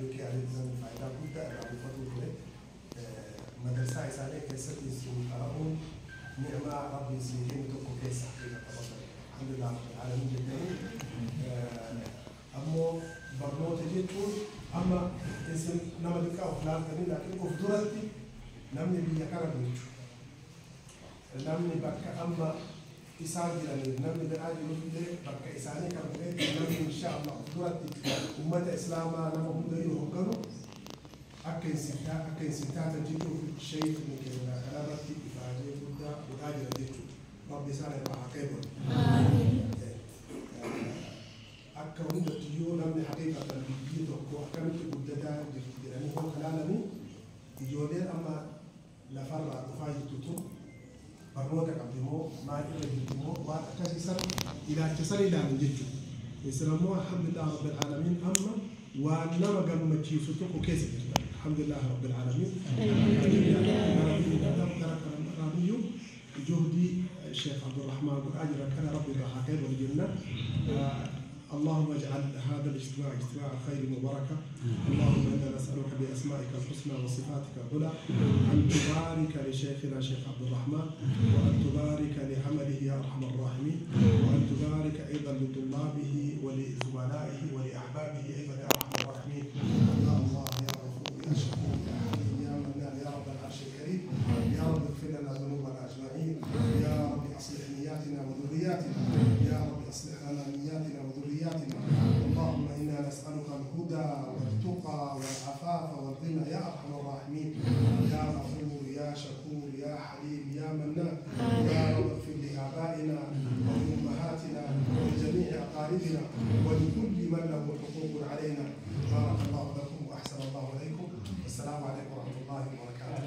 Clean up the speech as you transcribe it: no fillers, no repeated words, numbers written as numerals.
بك على الزمن فإذا كنت أنا بفضل مدرسة إسلامية كيست يسمون نعمة ربي سيكون تكو كيس حقيقة الحمد لله رب العالمين جدًا. أما برنامج جيتون أما اسم نملك أو فلان كني لكن أفضلتي نمني بيكارا بيجو نمني بك أما إساني نمني بالعادي نقول بك إساني كمبيت نمني إن شاء الله أفضلتي أمة إسلام نمهم دينهم كانوا أكين ستات جيتو في الشيء من كذا كلامتي إفاجئ بدا وأجر جيتو ربي سالم معاكم. أكون تجيو لم حقيقة البيت وأكمل تبدأ جراني هو كلامي تجولين أما لفرع تفاجئ تطو برنوتك عبدمو ما إلى جدمو وأكاسر إلى كسر إلى جدتو يسلموا الحمد لله رب العالمين أما وأنما قام متشيفتو وكيس الحمد لله رب العالمين. راميو جهدي الشيخ عبد الرحمن أجر كان ربي راحتين والجنة. اللهم اجعل هذا الاجتماع خير وبركه. اللهم انا نسالك باسمائك الحسنى وصفاتك العلى ان تبارك لشيخنا شيخ عبد الرحمن وان تبارك لعمله يا ارحم الراحمين وان تبارك ايضا لطلابه ولزملائه ولاحبابه ايضا يا ارحم الراحمين. يا الله يا غفور يا شكور يا حليم يا منان يا رب العرش الكريم يا رب اغفر لنا ذنوبنا اجمعين. يا رب اصلح نياتنا وذرياتنا يا رب اصلح لنا نياتنا وذرياتنا. اللهم انا نسالك الهدى والتقى والعفاف والغنى يا ارحم الراحمين. يا غفور يا شكور يا حليم يا منان يا رب اغفر لابائنا ولامهاتنا ولجميع اقاربنا ولكل من له حقوق علينا. بارك الله لكم واحسن الله اليكم والسلام عليكم ورحمه الله وبركاته.